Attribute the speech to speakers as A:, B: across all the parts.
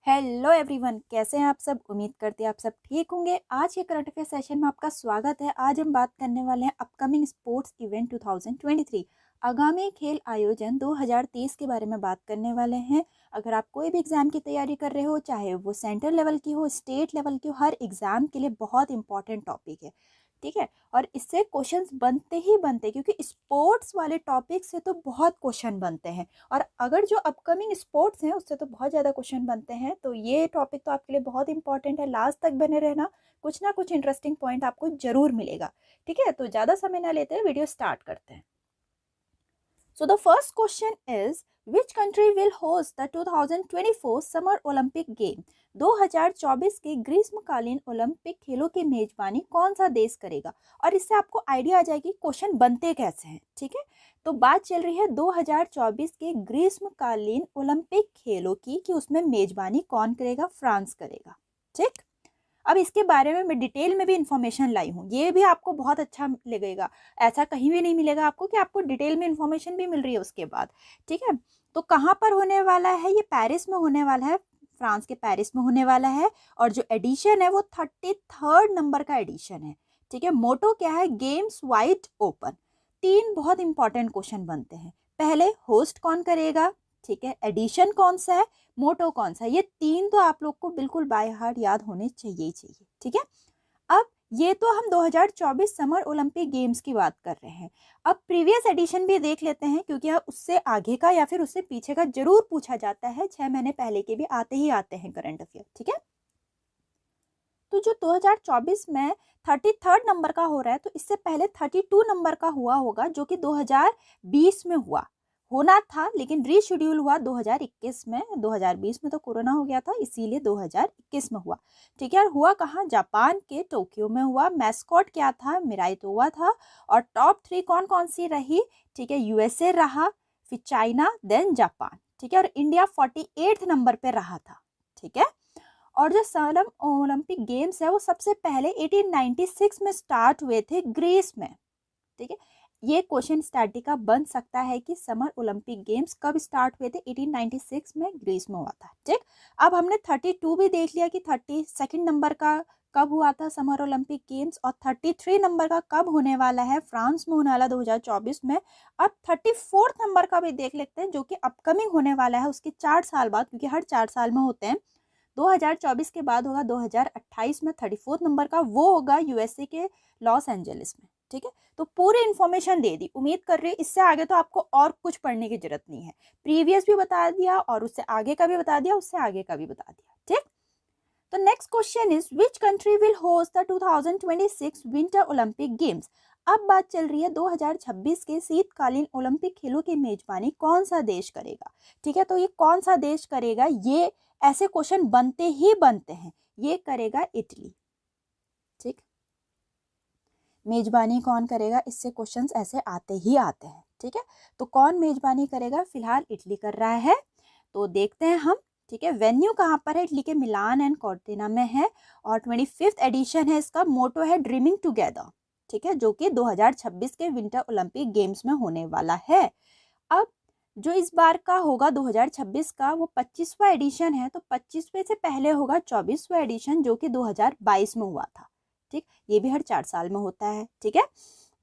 A: Hello everyone, कैसे हैं आप सब। उम्मीद करते हैं आप सब ठीक होंगे। आज के करंट अफेयर सेशन में आपका स्वागत है। आज हम बात करने वाले हैं अपकमिंग स्पोर्ट्स इवेंट 2023, आगामी खेल आयोजन 2023 के बारे में बात करने वाले हैं। अगर आप कोई भी एग्जाम की तैयारी कर रहे हो, चाहे वो सेंट्रल लेवल की हो, स्टेट लेवल की हो, हर एग्जाम के लिए बहुत इंपॉर्टेंट टॉपिक है, ठीक है। और इससे क्वेश्चंस बनते ही बनते, क्योंकि स्पोर्ट्स वाले टॉपिक से तो बहुत क्वेश्चन बनते हैं, और अगर जो अपकमिंग स्पोर्ट्स हैं उससे तो बहुत ज़्यादा क्वेश्चन बनते हैं। तो ये टॉपिक तो आपके लिए बहुत इंपॉर्टेंट है, लास्ट तक बने रहना, कुछ ना कुछ इंटरेस्टिंग पॉइंट आपको जरूर मिलेगा, ठीक है। तो ज़्यादा समय ना लेते हैं, वीडियो स्टार्ट करते हैं। So the first question is, which country will host the 2024 Summer Olympic Game? 2024 के ग्रीष्मकालीन ओलंपिक खेलों की मेजबानी कौन सा देश करेगा? और इससे आपको आइडिया आ जाएगी क्वेश्चन बनते कैसे हैं, ठीक है। तो बात चल रही है 2024 के ग्रीष्मकालीन ओलंपिक खेलों की, कि उसमें मेजबानी कौन करेगा? फ्रांस करेगा, ठीक। अब इसके बारे में मैं डिटेल में भी इंफॉर्मेशन लाई हूँ, ये भी आपको बहुत अच्छा लगेगा। ऐसा कहीं भी नहीं मिलेगा आपको कि आपको डिटेल में इंफॉर्मेशन भी मिल रही है उसके बाद, ठीक है। तो कहाँ पर होने वाला है? ये पेरिस में होने वाला है, फ्रांस के पेरिस में होने वाला है। और जो एडिशन है वो 33rd नंबर का एडिशन है, ठीक है। मोटो क्या है? Games wide open. तीन बहुत इंपॉर्टेंट क्वेश्चन बनते हैं। पहले, होस्ट कौन करेगा, ठीक है। एडिशन कौन सा है, मोटो कौन सा है। ये तीन तो आप लोग को बिल्कुल बाय हार्ट याद होने चाहिए ही चाहिए, ठीक है। अब ये तो हम 2024 समर ओलंपिक गेम्स की बात कर रहे हैं। अब प्रीवियस एडिशन भी देख लेते हैं, क्योंकि उससे आगे का या फिर उससे पीछे का जरूर पूछा जाता है। 6 महीने पहले के भी आते ही आते हैं करंट अफेयर, ठीक है। तो जो 2024 में 33rd नंबर का हो रहा है, तो इससे पहले 32 नंबर का हुआ होगा, जो कि 2020 में होना था, लेकिन रीशेड्यूल हुआ 2021 में। 2020 में तो कोरोना हो गया था, इसीलिए 2021 में हुआ, ठीक है। और हुआ कहाँ? जापान के टोक्यो में हुआ। मैस्कॉट क्या था? मिराइटोवा था। और टॉप 3 कौन कौन सी रही? ठीक है, यूएसए रहा, फिर चाइना, देन जापान, ठीक है। और इंडिया 48 नंबर पे रहा था, ठीक है। और जो समर ओलंपिक गेम्स है वो सबसे पहले 1896 में स्टार्ट हुए थे ग्रीस में, ठीक है। ये क्वेश्चन स्टैटिक का बन सकता है कि समर ओलंपिक गेम्स कब स्टार्ट हुए थे? 1896 में ग्रीस में हुआ था, ठीक। अब हमने 32 भी देख लिया कि 32nd नंबर का कब हुआ था समर ओलंपिक गेम्स, और 33 नंबर का कब होने वाला है? फ्रांस में होने वाला 2024 में। अब 34th नंबर का भी देख लेते हैं, जो कि अपकमिंग होने वाला है उसके 4 साल बाद, क्योंकि हर 4 साल में होते हैं। 2024 के बाद होगा 2028 में 34th नंबर का, वो होगा यूएसए के लॉस एंजलिस में, ठीक है। तो पूरी इंफॉर्मेशन दे दी। उम्मीद कर रही हूँ इससे आगे तो आपको और कुछ पढ़ने की जरूरत नहीं है। प्रीवियस भी बता दिया, और उससे आगे का भी बता दिया, उससे आगे का भी बता दिया, ठीक। तो next question is, which country will host the 2026 winter Olympic games? अब बात चल रही है 2026 के शीतकालीन ओलंपिक खेलों की मेजबानी कौन सा देश करेगा, ठीक है। तो ये कौन सा देश करेगा? ये ऐसे क्वेश्चन बनते ही बनते हैं। ये करेगा इटली, ठीक। मेजबानी कौन करेगा? इससे क्वेश्चंस ऐसे आते ही आते हैं, ठीक है। तो कौन मेजबानी करेगा? फिलहाल इटली कर रहा है, तो देखते हैं हम, ठीक है। वेन्यू कहाँ पर है? इटली के मिलान एंड कॉर्टिना में है, और 25th एडिशन है इसका। मोटो है ड्रीमिंग टुगेदर, ठीक है, जो कि 2026 के विंटर ओलंपिक गेम्स में होने वाला है। अब जो इस बार का होगा 2026 का, वो 25वां एडिशन है। तो 25वें से पहले होगा 24वां एडिशन, जो कि 2022 में हुआ था, ठीक। ये भी हर 4 साल में होता है, ठीक है।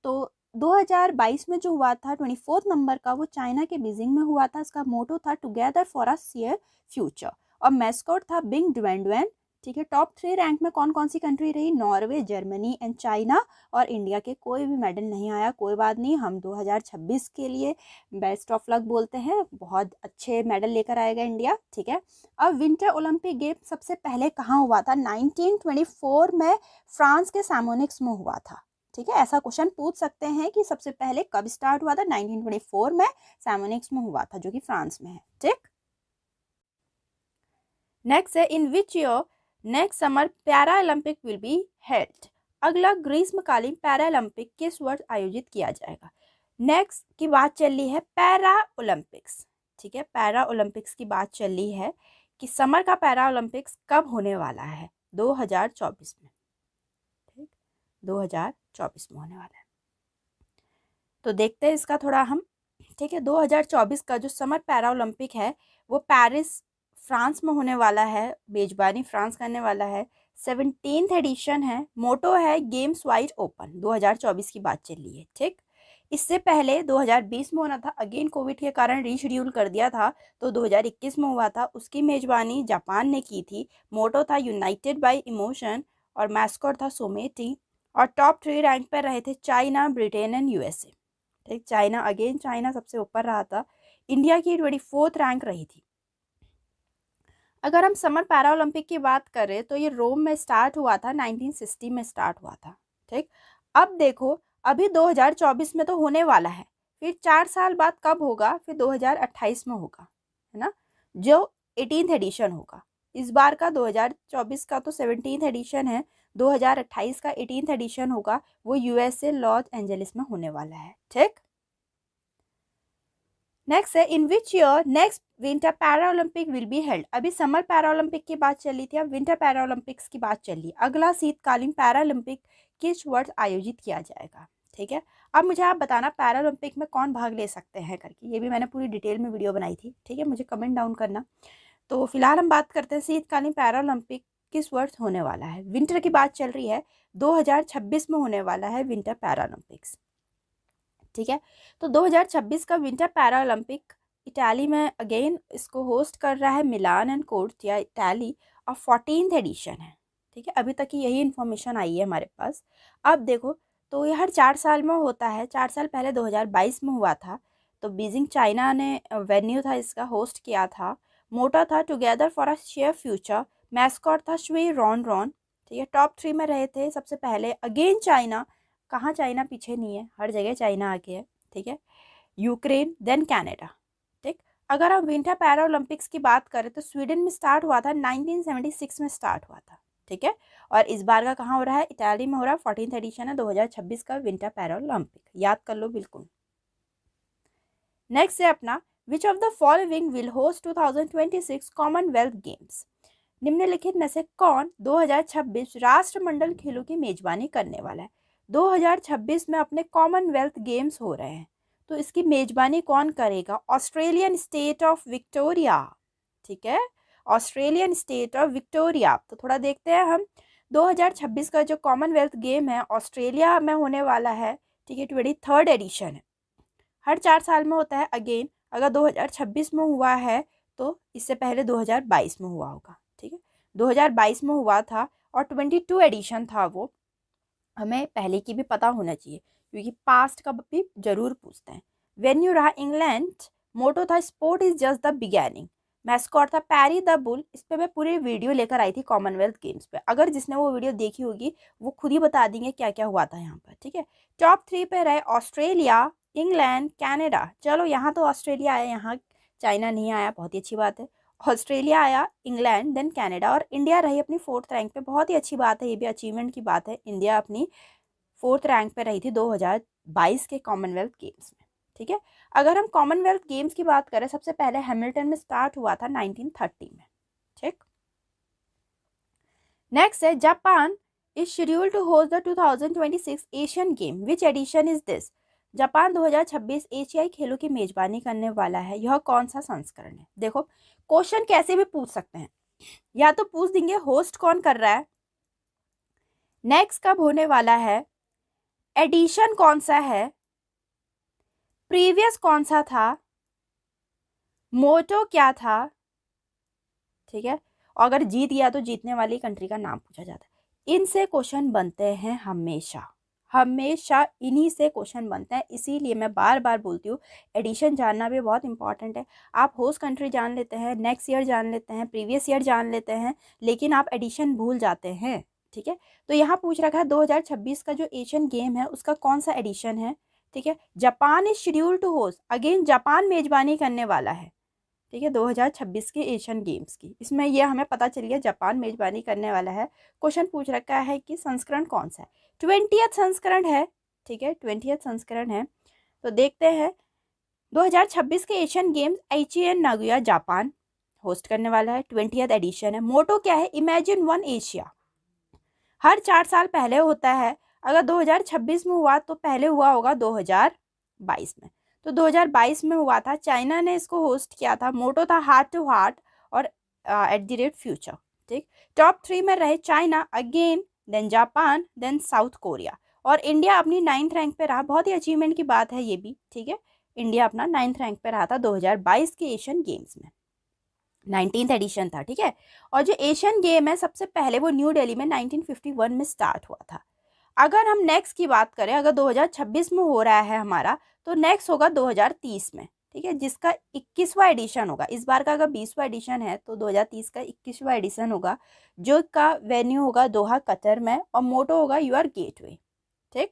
A: तो 2022 में जो हुआ था 24th नंबर का, वो चाइना के बीजिंग में हुआ था। इसका मोटो था together for a share future, और मैस्कॉट था बिंग ड्वेंडवेन, ठीक है। टॉप 3 रैंक में कौन कौन सी कंट्री रही? Norway, Germany and China. और इंडिया के कोई भी मेडल नहीं आया, कोई बात नहीं, हम 2026 के लिए बेस्ट ऑफ लक बोलते हैं। बहुत अच्छे मेडल लेकर आएगा इंडिया, ठीक है। अब विंटर ओलंपिक गेम सबसे पहले कहाँ हुआ था? 1924 में फ्रांस के सैमोनिक्स में हुआ था, ठीक है। ऐसा क्वेश्चन पूछ सकते हैं कि सबसे पहले कब स्टार्ट हुआ था? 1924 में सैमोनिक्स में हुआ था, जो कि फ्रांस में है, ठीक। नेक्स्ट है, in which year next summer paralympic will be held? अगला ग्रीष्मकालीन पैरा ओलंपिक किस वर्ष आयोजित किया जाएगा? नेक्स्ट की बात चल रही है पैरा ओलंपिक्स, ठीक है। पैरा ओलंपिक्स की बात चल रही है कि समर का पैरा ओलंपिक्स कब होने वाला है? 2024 में, ठीक, 2024 में होने वाला है। तो देखते हैं इसका थोड़ा हम, ठीक है। 2024 का जो समर पैरा ओलंपिक है वो पेरिस फ्रांस में होने वाला है, मेजबानी फ्रांस करने वाला है। 17th एडिशन है। मोटो है गेम्स वाइड ओपन। 2024 की बात चल रही है, ठीक। इससे पहले 2020 में होना था, अगेन कोविड के कारण रीशेड्यूल कर दिया था, तो 2021 में हुआ था। उसकी मेजबानी जापान ने की थी। मोटो था यूनाइटेड बाय इमोशन और मैस्कॉट था सोमेटी। और टॉप 3 रैंक पर रहे थे चाइना, ब्रिटेन एंड यूएसए, ठीक। चाइना, अगेन चाइना सबसे ऊपर रहा था। इंडिया की 24th रैंक रही थी। अगर हम समर पैरा ओलंपिक की बात करें तो ये रोम में स्टार्ट हुआ था, 1960 में स्टार्ट हुआ था, ठीक। अब देखो, अभी 2024 में तो होने वाला है, फिर 4 साल बाद कब होगा, फिर 2028 में होगा, है ना, जो 18th एडिशन होगा। इस बार का 2024 का तो 17th एडिशन है, 2028 का 18th एडिशन होगा, वो यूएसए लॉस एंजलिस में होने वाला है, ठीक। नेक्स्ट है, in which year next winter paralympic will be held. अभी समर पैरा ओलंपिक की बात चल रही थी, अब विंटर पैरा ओलंपिक्स की बात चल रही है। अगला शीतकालीन पैरा ओलंपिक किस वर्ष आयोजित किया जाएगा, ठीक है। अब मुझे आप बताना पैरा ओलंपिक में कौन भाग ले सकते हैं करके, ये भी मैंने पूरी डिटेल में वीडियो बनाई थी, ठीक है, मुझे कमेंट डाउन करना। तो फिलहाल हम बात करते हैं शीतकालीन पैरा ओलंपिक किस वर्ष होने वाला है। विंटर की बात चल रही है, 2026 में होने वाला है विंटर पैरा ओलंपिक्स, ठीक है। तो 2026 का विंटर पैरा ओलंपिक इटाली में अगेन इसको होस्ट कर रहा है मिलान एंड कोर्टिया, इटाली, और 14th एडिशन है, ठीक है। अभी तक की यही इन्फॉर्मेशन आई है हमारे पास। अब देखो, तो ये हर 4 साल में होता है। 4 साल पहले 2022 में हुआ था, तो बीजिंग चाइना ने वेन्यू था, इसका होस्ट किया था। मोटो था together for a share future. Mascot था श्वी रॉन रॉन, ठीक है। टॉप 3 में रहे थे सबसे पहले, अगेन चाइना, कहाँ चाइना पीछे नहीं है, हर जगह चाइना आगे है, ठीक है। यूक्रेन, देन कनाडा, ठीक। अगर हम विंटर पैरा ओलंपिक्स की बात करें तो स्वीडन में स्टार्ट हुआ था, 1976 में स्टार्ट हुआ था, ठीक है। और इस बार का कहाँ हो रहा है, इटाली में हो रहा है। 14th एडिशन है 2026 का विंटर पैरा ओलंपिक, याद कर लो बिल्कुल। नेक्स्ट है अपना, विच of the following will host 2026 Commonwealth games. निम्नलिखित में से कौन 2026 राष्ट्रमंडल खेलों की मेजबानी करने वाला है। 2026 में अपने कॉमनवेल्थ गेम्स हो रहे हैं, तो इसकी मेजबानी कौन करेगा, ऑस्ट्रेलियन स्टेट ऑफ विक्टोरिया, ठीक है, ऑस्ट्रेलियन स्टेट ऑफ विक्टोरिया। तो थोड़ा देखते हैं हम, 2026 का जो कॉमनवेल्थ गेम है ऑस्ट्रेलिया में होने वाला है, ठीक है, 23rd एडिशन है। हर 4 साल में होता है। अगेन अगर 2026 में हुआ है तो इससे पहले 2022 में हुआ होगा, ठीक है। 2022 में हुआ था और 22 एडिशन था वो, हमें पहले की भी पता होना चाहिए क्योंकि पास्ट का भी जरूर पूछते हैं। वेन्यू रहा इंग्लैंड। मोटो था sport is just the beginning. Mascot था पैरी द बुल। इस पे मैं पूरी वीडियो लेकर आई थी कॉमनवेल्थ गेम्स पे, अगर जिसने वो वीडियो देखी होगी वो खुद ही बता देंगे क्या क्या हुआ था यहाँ पर, ठीक है। टॉप 3 पे रहे ऑस्ट्रेलिया, इंग्लैंड, कनाडा। चलो यहाँ तो ऑस्ट्रेलिया आया, यहाँ चाइना नहीं आया, बहुत ही अच्छी बात है। ऑस्ट्रेलिया आया, इंग्लैंड, देन कनाडा, और इंडिया रही अपनी 4th रैंक पे। बहुत ही अच्छी बात है, ये भी अचीवमेंट की बात है। इंडिया अपनी 4th रैंक पे रही थी 2022 के कॉमनवेल्थ गेम्स में, ठीक है। अगर हम कॉमनवेल्थ गेम्स की बात करें, सबसे पहले हैमिल्टन में स्टार्ट हुआ था 1930 में, ठीक। नेक्स्ट है, Japan is scheduled to host the 2026 Asian game, which edition is this. Japan 2026 एशियाई खेलों की मेजबानी करने वाला है, यह कौन सा संस्करण है। देखो, क्वेश्चन कैसे भी पूछ सकते हैं, या तो पूछ देंगे होस्ट कौन कर रहा है, नेक्स्ट कब होने वाला है, एडिशन कौन सा है, प्रीवियस कौन सा था, मोटो क्या था, ठीक है। और अगर जीत गया तो जीतने वाली कंट्री का नाम पूछा जाता है। इनसे क्वेश्चन बनते हैं हमेशा, हमेशा इन्हीं से क्वेश्चन बनते हैं। इसीलिए मैं बार बार बोलती हूँ, एडिशन जानना भी बहुत इंपॉर्टेंट है। आप होस्ट कंट्री जान लेते हैं, नेक्स्ट ईयर जान लेते हैं, प्रीवियस ईयर जान लेते हैं, लेकिन आप एडिशन भूल जाते हैं, ठीक है। तो यहाँ पूछ रखा है 2026 का जो एशियन गेम है उसका कौन सा एडिशन है, ठीक है। Japan is scheduled to host, again Japan मेजबानी करने वाला है, ठीक है, 2026 के एशियन गेम्स की। इसमें यह हमें पता चल गया जापान मेजबानी करने वाला है। क्वेश्चन पूछ रखा है कि संस्करण कौन सा है, 20th संस्करण है, ठीक है, 20th संस्करण है। तो देखते हैं, 2026 के एशियन गेम्स आईची एन नागोया जापान होस्ट करने वाला है, 20th एडिशन है। मोटो क्या है, इमेजिन वन एशिया। हर 4 साल पहले होता है, अगर 2026 में हुआ तो पहले हुआ होगा 2022 में, तो 2022 में हुआ था, चाइना ने इसको होस्ट किया था। मोटो था हार्ट टू हार्ट, और
B: @future। ठीक, टॉप 3 में रहे China again, then Japan, then South Korea, और इंडिया अपनी 9th रैंक पे रहा। बहुत ही अचीवमेंट की बात है ये भी। ठीक है, इंडिया अपना 9th रैंक पे रहा था 2022 के एशियन गेम्स में, 19th एडिशन था। ठीक है, और जो एशियन गेम है सबसे पहले वो न्यू दिल्ली में 1951 में स्टार्ट हुआ था। अगर हम नेक्स्ट की बात करें, अगर 2026 में हो रहा है हमारा, तो नेक्स्ट होगा 2030 में। ठीक है, जिसका 21वां एडिशन होगा। इस बार का अगर 20वां एडिशन है तो 2030 का 21वां एडिशन होगा, जो का वेन्यू होगा दोहा कतर में, और मोटो होगा योर गेटवे। ठीक,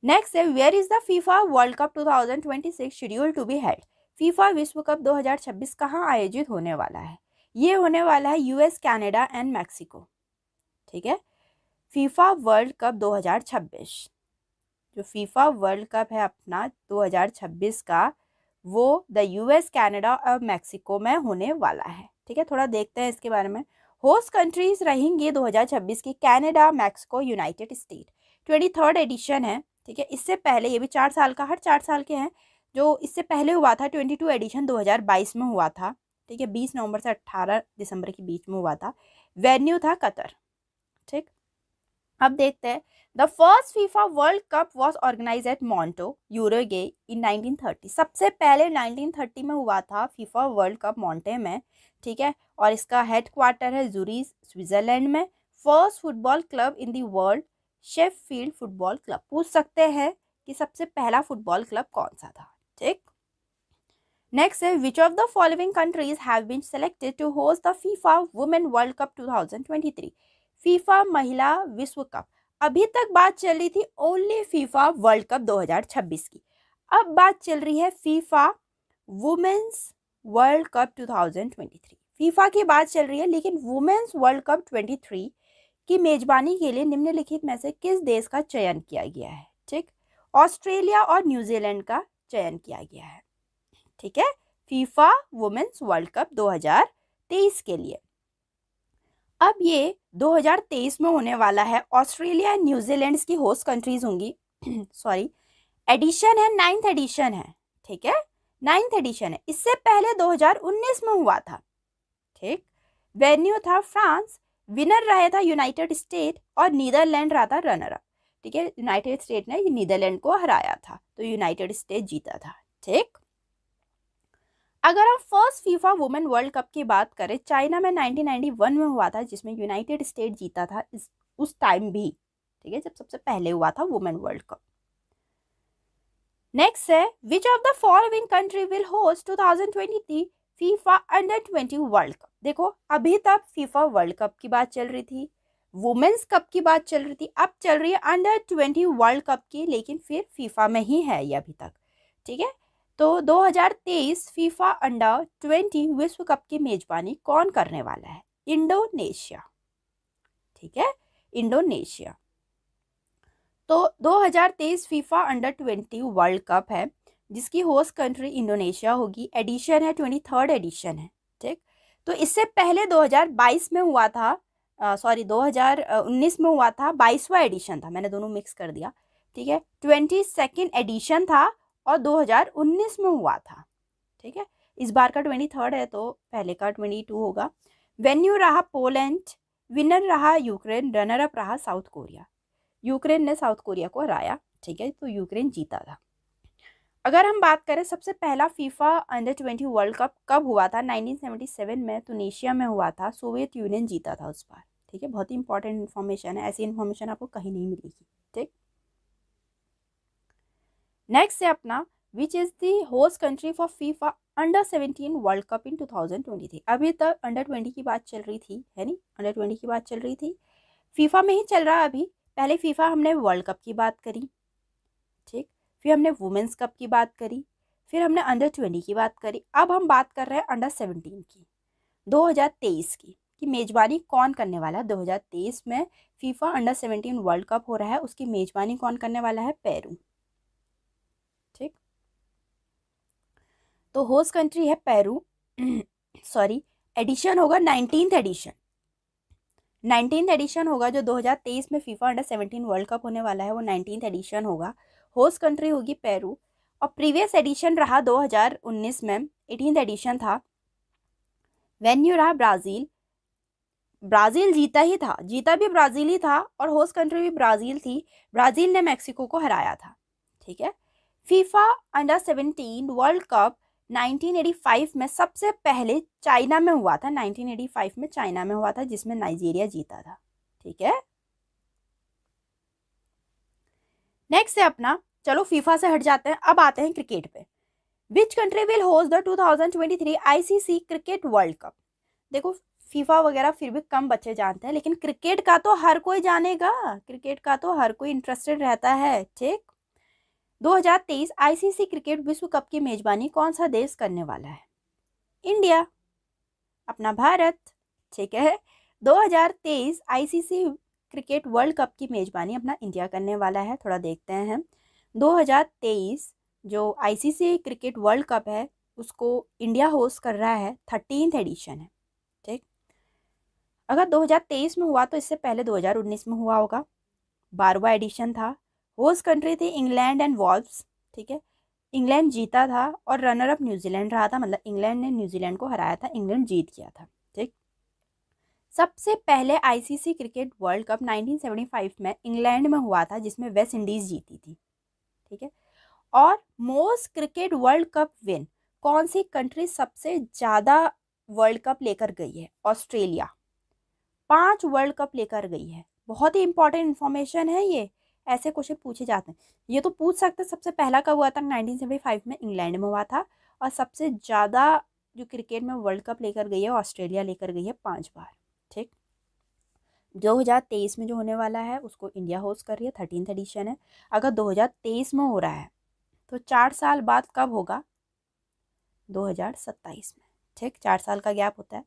B: नेक्स्ट है where is the FIFA world Cup 2026 schedule to be held. FIFA विश्व कप 2026 कहाँ आयोजित होने वाला है? ये होने वाला है यूएस, कनाडा एंड मैक्सिको। ठीक है, फीफा वर्ल्ड कप 2026, जो फीफा वर्ल्ड कप है अपना 2026 का, वो द यूएस, कनाडा और मैक्सिको में होने वाला है। ठीक है, थोड़ा देखते हैं इसके बारे में। होस्ट कंट्रीज रहेंगी 2026 की Canada, Mexico, United State. 23rd edition है। ठीक है, इससे पहले ये भी 4 साल का, हर 4 साल के हैं। जो इससे पहले हुआ था 22 एडिशन 2022 में हुआ था। ठीक है, 20 नवंबर से 18 दिसंबर के बीच में हुआ था। वेन्यू था कतर। ठीक, अब देखते हैं। The first FIFA world cup was organise at Monte, Uruguay in 1930। सबसे पहले 1930 में हुआ था फीफा वर्ल्ड कप मॉन्टे में। ठीक है, और इसका हेडक्वार्टर है जूरिच, स्विट्जरलैंड में। First football club in the world, Sheffield football club. पूछ सकते हैं कि सबसे पहला फुटबॉल क्लब कौन सा था। ठीक, नेक्स्ट है which of the following countries have been selected to host the FIFA women World Cup 2023। FIFA महिला विश्व कप। अभी तक बात चल रही थी ओनली फीफा वर्ल्ड कप 2026 की, अब बात चल रही है FIFA women's World Cup 2023। FIFA की बात चल रही है, लेकिन वुमेन्स वर्ल्ड कप 23 की मेजबानी के लिए निम्नलिखित में से किस देश का चयन किया गया है? ठीक, ऑस्ट्रेलिया और न्यूजीलैंड का चयन किया गया है। ठीक है, फीफा वुमेन्स वर्ल्ड कप 2023 के लिए। अब ये 2023 में होने वाला है। ऑस्ट्रेलिया एंड न्यूजीलैंड की होस्ट कंट्रीज होंगी। सॉरी, एडिशन है 9th एडिशन है। ठीक है, 9th एडिशन है। इससे पहले 2019 में हुआ था। ठीक, वेन्यू था फ्रांस, विनर रहा था यूनाइटेड स्टेट, और नीदरलैंड रहा था रनर अप। ठीक है, यूनाइटेड स्टेट ने नीदरलैंड को हराया था, तो यूनाइटेड स्टेट जीता था। ठीक, अगर हम first FIFA women World Cup की बात करें, चाइना में 1991 में हुआ था, जिसमें यूनाइटेड स्टेट जीता था उस टाइम भी। ठीक है, जब सबसे पहले हुआ था वुमेन वर्ल्ड कप। नेक्स्ट है which of the following country will host 2023 FIFA under 20 world cup. देखो, अभी तक फीफा वर्ल्ड कप की बात चल रही थी, वुमेन्स कप की बात चल रही थी, अब चल रही है अंडर 20 वर्ल्ड कप की, लेकिन फिर फीफा में ही है ये अभी तक। ठीक है, तो 2023 फीफा अंडर 20 विश्व कप की मेजबानी कौन करने वाला है? इंडोनेशिया। ठीक है, इंडोनेशिया। तो 2023 फीफा अंडर 20 वर्ल्ड कप है, जिसकी होस्ट कंट्री इंडोनेशिया होगी। एडिशन है 23rd एडिशन है। ठीक, तो इससे पहले 2022 में हुआ था, 2019 में हुआ था, 22वां एडिशन था, मैंने दोनों मिक्स कर दिया। ठीक है, 22nd एडिशन था और 2019 में हुआ था। ठीक है, इस बार का 23rd है, तो पहले का 22 होगा। वेन्यू रहा पोलैंड, विनर रहा यूक्रेन, रनर अप रहा साउथ कोरिया। यूक्रेन ने साउथ कोरिया को हराया। ठीक है, तो यूक्रेन जीता था। अगर हम बात करें सबसे पहला फीफा अंडर 20 वर्ल्ड कप कब हुआ था, 1977 में तुनीशिया में हुआ था। सोवियत यूनियन जीता था उस बार। ठीक है, बहुत ही इंपॉर्टेंट इन्फॉर्मेशन है, ऐसी इन्फॉर्मेशन आपको कहीं नहीं मिलेगी। ठीक, नेक्स्ट है अपना which is the host country for FIFA under 17 world cup in 2023। अभी तक अंडर 20 की बात चल रही थी, है नहीं, अंडर 20 की बात चल रही थी, फीफा में ही चल रहा है अभी। पहले फीफा हमने वर्ल्ड कप की बात करी। ठीक, फिर हमने वुमेन्स कप की बात करी, फिर हमने अंडर 20 की बात करी, अब हम बात कर रहे हैं अंडर 17 की, 2023 की मेजबानी कौन करने वाला है? 2023 में फीफा अंडर 17 वर्ल्ड कप हो रहा है, उसकी मेजबानी कौन करने वाला है? पेरू। ठीक, तो होस्ट कंट्री है पेरू। सॉरी, एडिशन होगा 19th एडिशन। 19th एडिशन होगा जो 2023 में फीफा अंडर 17 वर्ल्ड कप होने वाला है, वो 19th एडिशन होगा। होस्ट कंट्री होगी पेरू, और प्रीवियस एडिशन रहा 2019 में, 18th एडिशन था। वेन्यू रहा ब्राज़ील। ब्राज़ील जीता भी ब्राज़ील ही था और होस्ट कंट्री भी ब्राज़ील थी। ब्राज़ील ने मैक्सिको को हराया था, ठीक है। फीफा अंडर 17 वर्ल्ड कप 1985 में सबसे पहले चाइना में हुआ था। 1985 में चाइना में हुआ था, जिसमें नाइजीरिया जीता था, ठीक है। नेक्स्ट है अपना, चलो फीफा से हट जाते हैं, अब आते हैं क्रिकेट पे। Which country will host the 2023 ICC cricket World cup. देखो फीफा वगैरह फिर भी कम बच्चे जानते हैं, लेकिन क्रिकेट का तो हर कोई जानेगा, क्रिकेट का तो हर कोई इंटरेस्टेड रहता है, ठीक। 2023 आईसीसी क्रिकेट विश्व कप की मेजबानी कौन सा देश करने वाला है? इंडिया, अपना भारत, ठीक है। 2023 आईसीसी क्रिकेट वर्ल्ड कप की मेजबानी अपना इंडिया करने वाला है। थोड़ा देखते हैं हम। 2023 जो आईसीसी क्रिकेट वर्ल्ड कप है उसको इंडिया होस्ट कर रहा है, 13th एडिशन है, ठीक। अगर 2023 में हुआ तो इससे पहले 2019 में हुआ होगा, 12वां एडिशन था। होस्ट कंट्री थी इंग्लैंड एंड वॉल्व्स, ठीक है। इंग्लैंड जीता था और रनर अप न्यूजीलैंड रहा था, मतलब इंग्लैंड ने न्यूजीलैंड को हराया था, इंग्लैंड जीत गया था, ठीक। सबसे पहले आईसीसी क्रिकेट वर्ल्ड कप 1975 में इंग्लैंड में हुआ था, जिसमें वेस्ट इंडीज जीती थी, ठीक है। और most cricket World cup win कौन सी कंट्री सबसे ज्यादा वर्ल्ड कप लेकर गई है? ऑस्ट्रेलिया, 5 वर्ल्ड कप लेकर गई है। बहुत ही इंपॉर्टेंट इन्फॉर्मेशन है ये, ऐसे क्वेश्चन पूछे जाते हैं। ये तो पूछ सकते हैं सबसे पहला कब हुआ था, 1975 में इंग्लैंड में हुआ था। और सबसे ज़्यादा जो क्रिकेट में वर्ल्ड कप लेकर गई है ऑस्ट्रेलिया लेकर गई है, 5 बार, ठीक। 2023 में जो होने वाला है उसको इंडिया होस्ट कर रही है, 13th एडिशन है। अगर 2023 में हो रहा है तो 4 साल बाद कब होगा? 2027 में, ठीक। 4 साल का गैप होता है।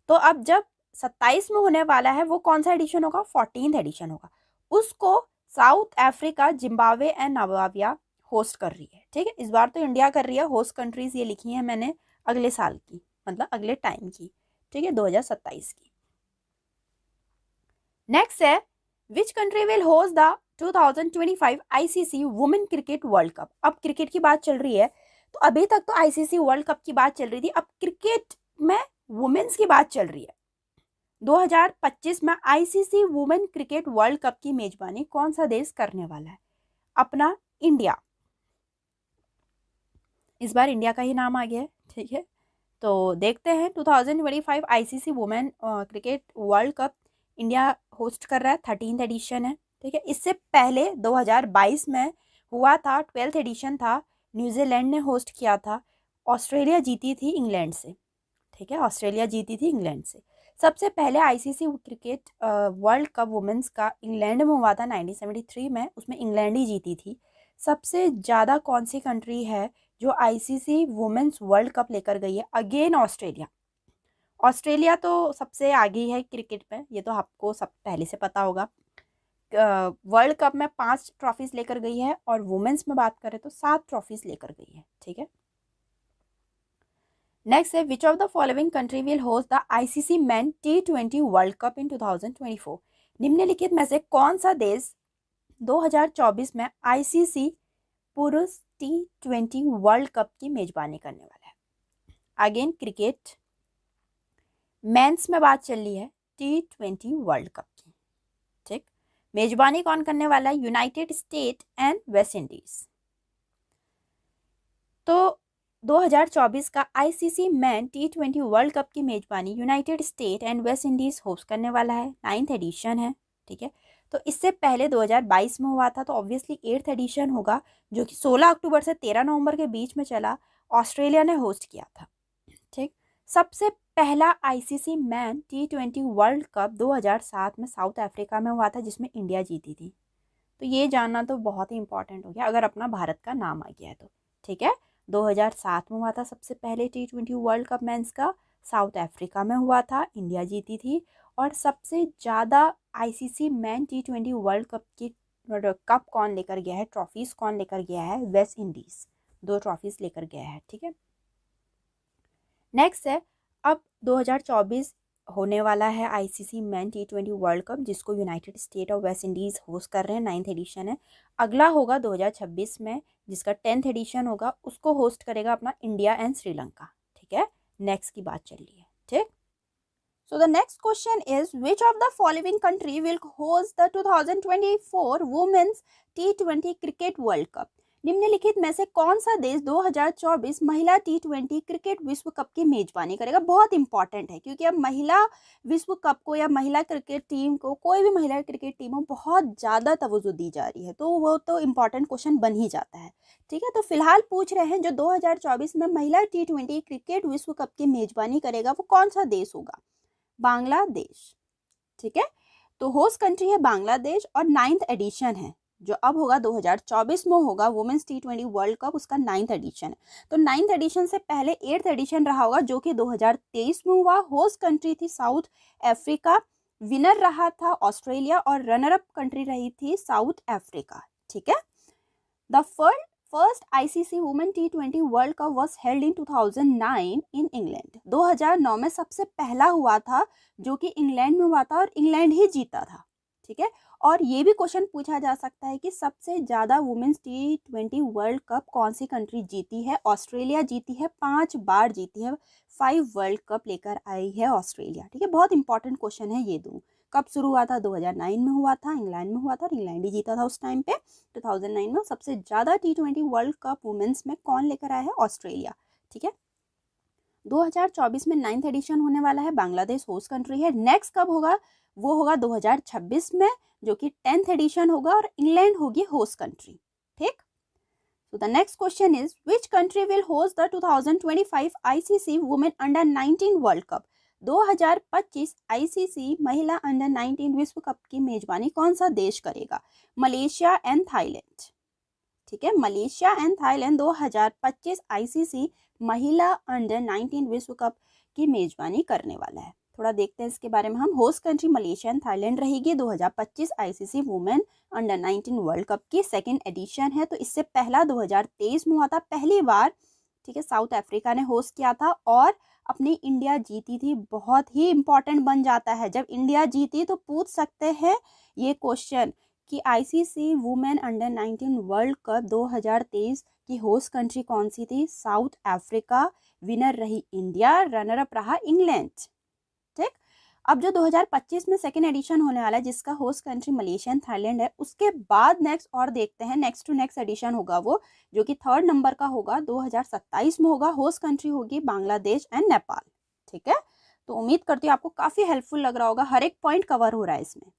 B: तो अब जब 27 में होने वाला है वो कौन सा एडिशन होगा? 14th एडिशन होगा। उसको south Africa, Zimbabwe and Namibia host कर रही है, ठीक है। इस बार तो इंडिया कर रही है। होस्ट कंट्रीज ये लिखी है मैंने अगले साल की, मतलब अगले टाइम की, ठीक है, 2027 की। नेक्स्ट है which country will host the 2025 ICC women cricket World cup. अब क्रिकेट की बात चल रही है, तो अभी तक तो आईसीसी वर्ल्ड कप की बात चल रही थी, अब क्रिकेट में वुमेन्स की बात चल रही है। 2025 में ICC women cricket World Cup की मेजबानी कौन सा देश करने वाला है? अपना इंडिया। इस बार इंडिया का ही नाम आ गया है, ठीक है। तो देखते हैं 2025 ICC women cricket World cup India host कर रहा है, 13th एडिशन है, ठीक है। इससे पहले 2022 में हुआ था, 12th एडिशन था, न्यूजीलैंड ने होस्ट किया था। ऑस्ट्रेलिया जीती थी इंग्लैंड से, ठीक है, ऑस्ट्रेलिया जीती थी इंग्लैंड से। सबसे पहले ICC cricket World Cup women's का इंग्लैंड में हुआ था 1973 में, उसमें इंग्लैंड ही जीती थी। सबसे ज़्यादा कौन सी कंट्री है जो आईसीसी वुमेन्स वर्ल्ड कप लेकर गई है? Again Australia. ऑस्ट्रेलिया तो सबसे आगे है क्रिकेट में, ये तो आपको सब पहले से पता होगा। वर्ल्ड कप में 5 ट्रॉफीज लेकर गई है और वुमेन्स में बात करें तो 7 ट्रॉफीज लेकर गई है, ठीक है। नेक्स्ट है which of the following country will host the ICC men T20 world cup in 2024। निम्नलिखित में से कौन सा देश 2024 में आईसीसी पुरुष T20 वर्ल्ड कप की मेजबानी करने वाला है? अगेन क्रिकेट, मेंस में बात चल रही है T20 वर्ल्ड कप की, ठीक। मेजबानी कौन करने वाला है? United state and West Indies. तो 2024 का ICC man T20 world Cup की मेजबानी United state and West Indies host करने वाला है, 9th एडिशन है, ठीक है। तो इससे पहले 2022 में हुआ था, तो ऑब्वियसली 8th एडिशन होगा, जो कि 16 अक्टूबर से 13 नवंबर के बीच में चला। ऑस्ट्रेलिया ने होस्ट किया था, ठीक। सबसे पहला ICC man T20 world cup 2007 में साउथ अफ्रीका में हुआ था, जिसमें इंडिया जीती थी। तो ये जानना तो बहुत ही इंपॉर्टेंट हो गया अगर अपना भारत का नाम आ गया है तो, ठीक है। 2007 में हुआ था सबसे पहले T20 वर्ल्ड कप मेंस का, साउथ अफ्रीका में हुआ था, इंडिया जीती थी। और सबसे ज़्यादा ICC man T20 world Cup की कप कौन लेकर गया है, ट्रॉफीज़ कौन लेकर गया है? वेस्ट इंडीज़, 2 ट्रॉफीज़ लेकर गया है, ठीक है। नेक्स्ट है अब 2024 होने वाला है ICC man T20 world cup, जिसको यूनाइटेड स्टेट और वेस्ट इंडीज़ होस्ट कर रहे हैं, 9th एडिशन है। अगला होगा 2026 में, जिसका 10th एडिशन होगा, उसको होस्ट करेगा अपना इंडिया एंड श्रीलंका, ठीक है। नेक्स्ट की बात चल रही है, ठीक। So the next question is, which of the following country will host the 2024 Women's T20 Cricket World Cup? निम्नलिखित में से कौन सा देश 2024 महिला T20 क्रिकेट विश्व कप की मेजबानी करेगा? बहुत इंपॉर्टेंट है, क्योंकि अब महिला विश्व कप को या महिला क्रिकेट टीम को, कोई भी महिला क्रिकेट टीम को बहुत ज़्यादा तवज्जो दी जा रही है, तो वो तो इम्पॉर्टेंट क्वेश्चन बन ही जाता है। ठीक है, तो फिलहाल पूछ रहे हैं जो 2024 में महिला T20 क्रिकेट विश्व कप की मेजबानी करेगा वो कौन सा देश होगा? बांग्लादेश। ठीक है, तो होस्ट कंट्री है बांग्लादेश और 9th एडिशन है जो अब होगा 2024 में होगा वुमेन्स T20 वर्ल्ड कप, उसका 9th एडिशन है। तो 9th एडिशन से पहले 8th एडिशन रहा होगा जो कि 2023 में हुआ। होस्ट कंट्री थी साउथ अफ्रीका, विनर रहा था ऑस्ट्रेलिया और रनर अप कंट्री रही थी साउथ अफ्रीका। ठीक है, the first ICC women T20 world cup was held in 2009 in England. 2009 में सबसे पहला हुआ था जो कि इंग्लैंड में हुआ था और इंग्लैंड ही जीता था। ठीक है, और ये भी क्वेश्चन पूछा जा सकता है कि सबसे ज़्यादा वुमेन्स T20 वर्ल्ड कप कौन सी कंट्री जीती है? ऑस्ट्रेलिया जीती है, 5 बार जीती है, 5 वर्ल्ड कप लेकर आई है ऑस्ट्रेलिया। ठीक है, बहुत इंपॉर्टेंट क्वेश्चन है ये दोनों। कब शुरू हुआ था? 2009 में हुआ था, इंग्लैंड में हुआ था और इंग्लैंड ही जीता था उस टाइम पे 2009 में। सबसे ज़्यादा T20 वर्ल्ड कप वुमेन्स में कौन लेकर आया है? ऑस्ट्रेलिया। ठीक है, 2024 में 9th एडिशन होने वाला है, बांग्लादेश होस्ट कंट्री है। नेक्स्ट कब होगा? वो होगा 2026 में जो कि 10th एडिशन होगा और इंग्लैंड होगी होस्ट कंट्री। ठीक, so the next question is, which country will host the 2025 ICC Women Under-19 World Cup? 2025 ICC महिला अंडर 19 विश्व कप की मेजबानी कौन सा देश करेगा? Malaysia and Thailand. ठीक है, मलेशिया एंड थाईलैंड 2025 ICC महिला अंडर 19 विश्व कप की मेजबानी करने वाला है। थोड़ा देखते हैं इसके बारे में हम। Host country Malaysia and Thailand रहेगी। 2025 ICC women under 19 world Cup की 2nd एडिशन है। तो इससे पहला 2023 में हुआ था पहली बार। ठीक है, साउथ अफ्रीका ने होस्ट किया था और अपनी इंडिया जीती थी। बहुत ही इंपॉर्टेंट बन जाता है जब इंडिया जीती, तो पूछ सकते हैं ये क्वेश्चन कि ICC women under 19 world Cup 2023 की होस्ट कंट्री कौन सी थी? South Africa. विनर रही इंडिया, रनर अप रहा इंग्लैंड। ठीक, अब जो 2025 में 2nd एडिशन होने वाला है जिसका host country Malaysia and Thailand है, उसके बाद नेक्स्ट और देखते हैं नेक्स्ट टू नेक्स्ट एडिशन होगा वो जो कि 3rd नंबर का होगा, 2027 में होगा। होस्ट कंट्री होगी बांग्लादेश एंड नेपाल। ठीक है, तो उम्मीद करती हूँ आपको काफी हेल्पफुल लग रहा होगा, हर एक पॉइंट कवर हो रहा है इसमें।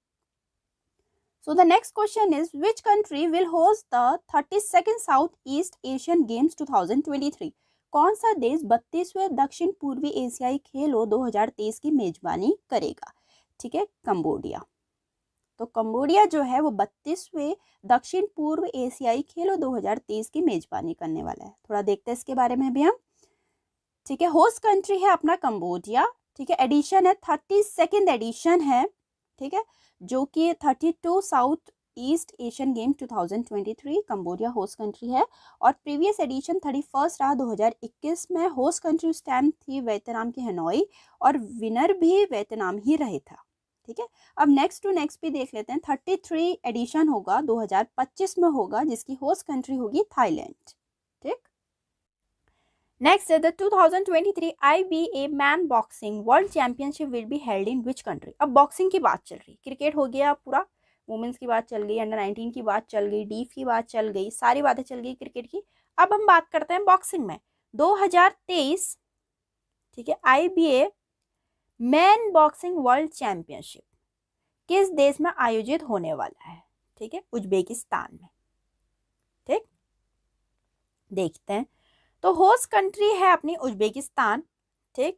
B: So the next question is, which country will host the 32nd Southeast Asian Games 2023? कौन सा देश 32वें दक्षिण पूर्वी एशियाई खेलों 2023 की मेजबानी करेगा? ठीक है, कंबोडिया। तो कंबोडिया जो है वो 32वें दक्षिण पूर्व एशियाई खेलों 2023 की मेजबानी करने वाला है। थोड़ा देखते हैं इसके बारे में भी हम। ठीक है, होस्ट कंट्री है अपना कंबोडिया। ठीक है, एडिशन है 32nd एडिशन है। ठीक है, जो कि 32 south east Asian game 2023 Cambodia host country है और प्रीवियस एडिशन 31 रहा 2021 में। होस्ट कंट्री उस टाइम थी वियतनाम की हनोई और विनर भी वियतनाम ही रहे था। ठीक है, अब नेक्स्ट टू नेक्स्ट भी देख लेते हैं। 33 एडिशन होगा 2025 में होगा जिसकी होस्ट कंट्री होगी थाईलैंड। ठीक, नेक्स्ट है the 2023 IBA man boxing world championship will be held in which country? अब बॉक्सिंग की बात चल रही, क्रिकेट हो गया पूरा, वुमेन्स की बात चल गई, अंडर 19 की बात चल गई, डीफ की बात चल गई, सारी बातें चल गई क्रिकेट की। अब हम बात करते हैं बॉक्सिंग में। 2023 ठीक है IBA man boxing world championship किस देश में आयोजित होने वाला है? ठीक है, उज्बेकिस्तान में। ठीक, देखते हैं। तो होस्ट कंट्री है अपनी उज्बेकिस्तान। ठीक,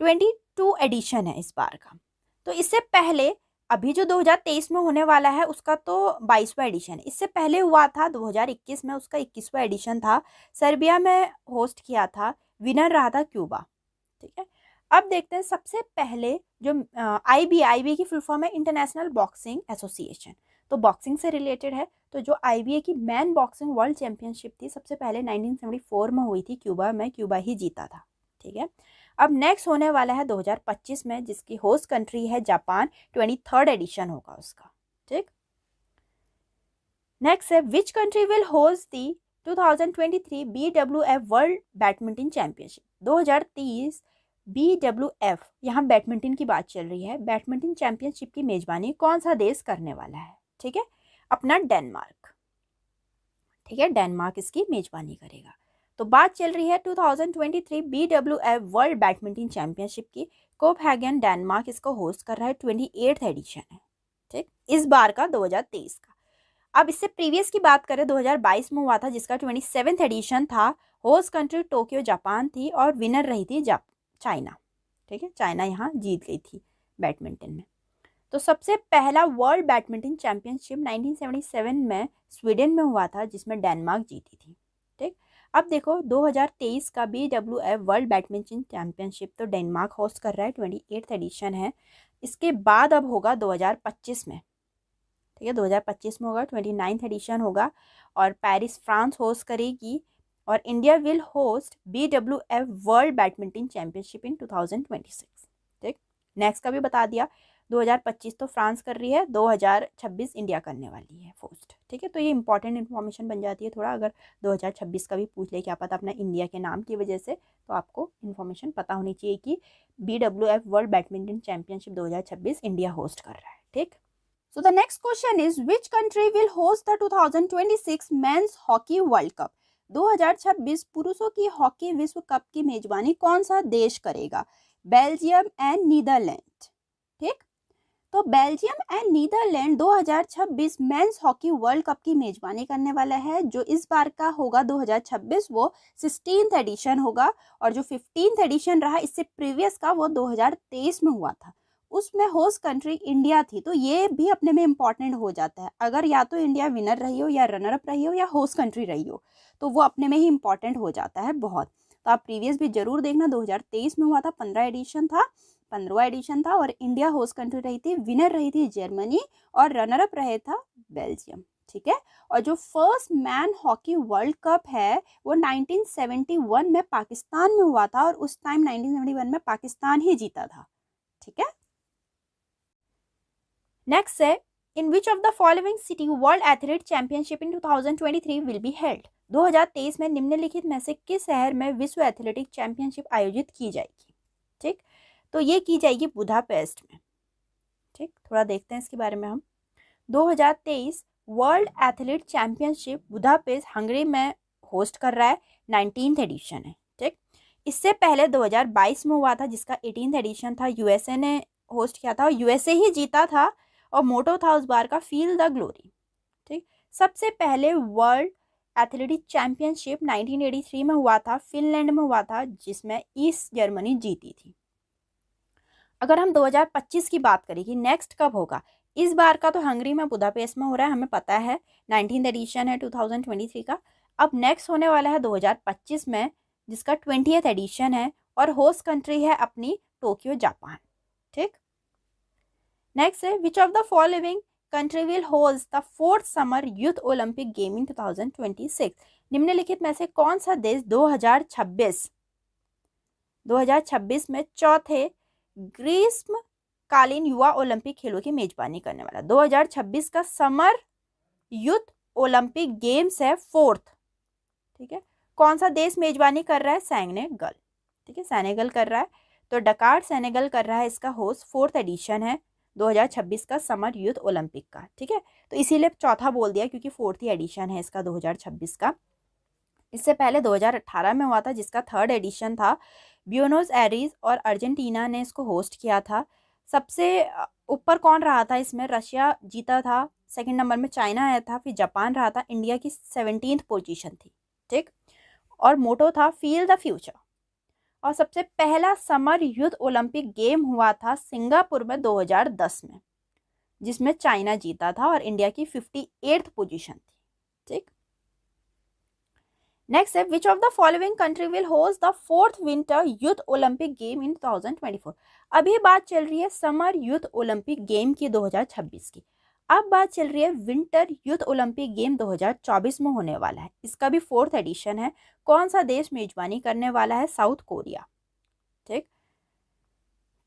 B: 22 एडिशन है इस बार का। तो इससे पहले अभी जो 2023 में होने वाला है उसका तो 22वां एडिशन है। इससे पहले हुआ था 2021 में, उसका 21वां एडिशन था, सर्बिया में होस्ट किया था, विनर रहा था क्यूबा। ठीक है, अब देखते हैं सबसे पहले जो IBA की फुल फॉर्म है इंटरनेशनल बॉक्सिंग एसोसिएशन, तो बॉक्सिंग से रिलेटेड है। तो जो IBA की मैन बॉक्सिंग वर्ल्ड चैंपियनशिप थी सबसे पहले 1974 में हुई थी क्यूबा में, क्यूबा ही जीता था। ठीक है, अब नेक्स्ट होने वाला है 2025 में जिसकी होस्ट कंट्री है जापान, 23rd एडिशन होगा उसका। ठीक, नेक्स्ट है which country will host the 2023 BWF world badminton championship? 2023 BWF, यहाँ बैडमिंटन की बात चल रही है, बैडमिंटन चैंपियनशिप की मेजबानी कौन सा देश करने वाला है? ठीक है, अपना डेनमार्क। ठीक है, डेनमार्क इसकी मेजबानी करेगा। तो बात चल रही है 2023 BWF वर्ल्ड बैडमिंटन चैंपियनशिप की। कोपहेगन डेनमार्क इसको होस्ट कर रहा है, 28th एडिशन है। ठीक, इस बार का 2023 का। अब इससे प्रीवियस की बात करें, 2022 में हुआ था, जिसका 27th एडिशन था। होस्ट कंट्री टोक्यो जापान थी और विनर रही थी चाइना। ठीक है, चाइना यहाँ जीत गई थी बैडमिंटन में। तो सबसे पहला वर्ल्ड बैडमिंटन चैंपियनशिप 1977 में स्वीडन में हुआ था, जिसमें डेनमार्क जीती थी। ठीक, अब देखो 2023 का BWF वर्ल्ड बैडमिंटन चैंपियनशिप तो डेनमार्क होस्ट कर रहा है, 28th एडिशन है। इसके बाद अब होगा 2025 में। ठीक है, 2025 में होगा, 29th एडिशन होगा और पेरिस फ्रांस होस्ट करेगी और India will host BWF world badminton championship इन 2026। ठीक, नेक्स्ट का भी बता दिया, 2025 तो फ्रांस कर रही है, 2026 इंडिया करने वाली है होस्ट। ठीक है, तो ये इंपॉर्टेंट इन्फॉर्मेशन बन जाती है थोड़ा, अगर 2026 का भी पूछ ले क्या पता अपना इंडिया के नाम की वजह से, तो आपको इन्फॉर्मेशन पता होनी चाहिए कि BWF world badminton championship 2026 India host कर रहा है। ठीक,
A: So the next question is, which country will host the 2026 Men's Hockey World Cup? 2026 पुरुषों की हॉकी विश्व कप की मेजबानी कौन सा देश करेगा? Belgium and Netherland. ठीक, तो Belgium and Netherland 2026 men's hockey World Cup की मेजबानी करने वाला है। जो इस बार का होगा 2026 वो 16th एडिशन होगा और जो 15th एडिशन रहा इससे प्रीवियस का वो 2023 में हुआ था। उसमें होस्ट कंट्री इंडिया थी, तो ये भी अपने में इम्पॉर्टेंट हो जाता है। अगर या तो इंडिया विनर रही हो या रनर अप रही हो या होस्ट कंट्री रही हो, तो वो अपने में ही इम्पॉर्टेंट हो जाता है बहुत। तो आप प्रीवियस भी जरूर देखना, 2023 में हुआ था, 15वां एडिशन था और इंडिया होस्ट कंट्री रही थी, विनर रही थी जर्मनी और रनर अप रहे था बेल्जियम। ठीक है, और जो first man hockey World cup है वो 1971 में पाकिस्तान में हुआ था और उस टाइम 1971 में पाकिस्तान ही जीता था। ठीक है,
B: नेक्स्ट है, in which of the following city world athlete championship in 2023 will be held? 2023 में निम्नलिखित में से किस शहर में विश्व एथलेटिक चैंपियनशिप आयोजित की जाएगी? ठीक, तो ये की जाएगी बुदापेस्ट में। ठीक, थोड़ा देखते हैं इसके बारे में हम। 2023 world athlete championship Budapest Hungary में होस्ट कर रहा है, 19th एडिशन है। ठीक, इससे पहले 2022 में हुआ था, जिसका 18th एडिशन था, यूएसए ने होस्ट किया था और यूएसए ही जीता था और मोटो था उस बार का फील द ग्लोरी। ठीक, सबसे पहले वर्ल्ड एथलेटिक चैंपियनशिप 1983 में हुआ था, फिनलैंड में हुआ था, जिसमें ईस्ट जर्मनी जीती थी। अगर हम 2025 की बात करें कि नेक्स्ट कब होगा, इस बार का तो हंगरी में बुदापेस्ट में हो रहा है, हमें पता है, 19th एडिशन है 2023 का। अब नेक्स्ट होने वाला है 2025 में, जिसका 20th एडिशन है और होस्ट कंट्री है अपनी टोक्यो जापान। ठीक, नेक्स्ट है, which of the following country will host the 4th summer youth Olympic game in 2026? निम्नलिखित में से कौन सा देश 2026 में चौथे ग्रीष्मकालीन युवा ओलंपिक खेलों की मेजबानी करने वाला? 2026 का समर यूथ ओलंपिक गेम्स है 4th। ठीक है, कौन सा देश मेजबानी कर रहा है? सेनेगल। ठीक है, सेनेगल कर रहा है, तो डकार सेनेगल कर रहा है, इसका होस्ट 4th एडिशन है 2026 का समर यूथ ओलंपिक का। ठीक है, तो इसीलिए चौथा बोल दिया क्योंकि 4th एडिशन है इसका 2026 का। इससे पहले 2018 में हुआ था, जिसका 3rd एडिशन था, ब्यूनोस एरीज और अर्जेंटीना ने इसको होस्ट किया था। सबसे ऊपर कौन रहा था इसमें? रशिया जीता था, सेकंड नंबर में चाइना आया था, फिर जापान रहा था, इंडिया की 17th पोजीशन थी। ठीक, और मोटो था फील द फ्यूचर। और सबसे पहला समर यूथ ओलंपिक गेम हुआ था सिंगापुर में 2010 में, जिसमें चाइना जीता था और इंडिया की 58th पोजीशन थी। ठीक, नेक्स्ट है, which of the following country will host the 4th winter youth Olympic game in 2024? अभी बात चल रही है समर यूथ ओलंपिक गेम की 2026 की, अब बात चल रही है विंटर यूथ ओलंपिक गेम 2024 में होने वाला है, इसका भी 4th एडिशन है। कौन सा देश मेजबानी करने वाला है? South Korea. ठीक,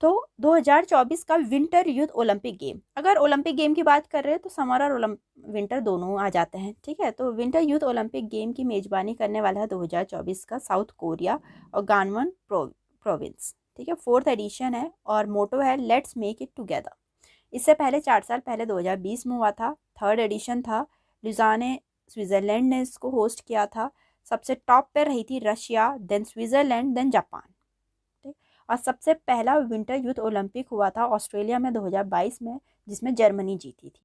B: तो 2024 का विंटर यूथ ओलंपिक गेम, अगर ओलंपिक गेम की बात कर रहे हैं तो समर और विंटर दोनों आ जाते हैं। ठीक है, तो विंटर यूथ ओलंपिक गेम की मेजबानी करने वाला है 2024 का साउथ कोरिया और गानवन प्रोविंस। ठीक है, 4th एडिशन है और मोटो है लेट्स मेक इट टुगेदर। इससे पहले 4 साल पहले 2020 में हुआ था, 3rd एडिशन था। लुज़ाने स्विट्ज़रलैंड ने इसको होस्ट किया था। सबसे टॉप पे रही थी Russia, then Switzerland, then Japan. ठीक, और सबसे पहला विंटर यूथ ओलंपिक हुआ था ऑस्ट्रेलिया में 2022 में, जिसमें जर्मनी जीती थी।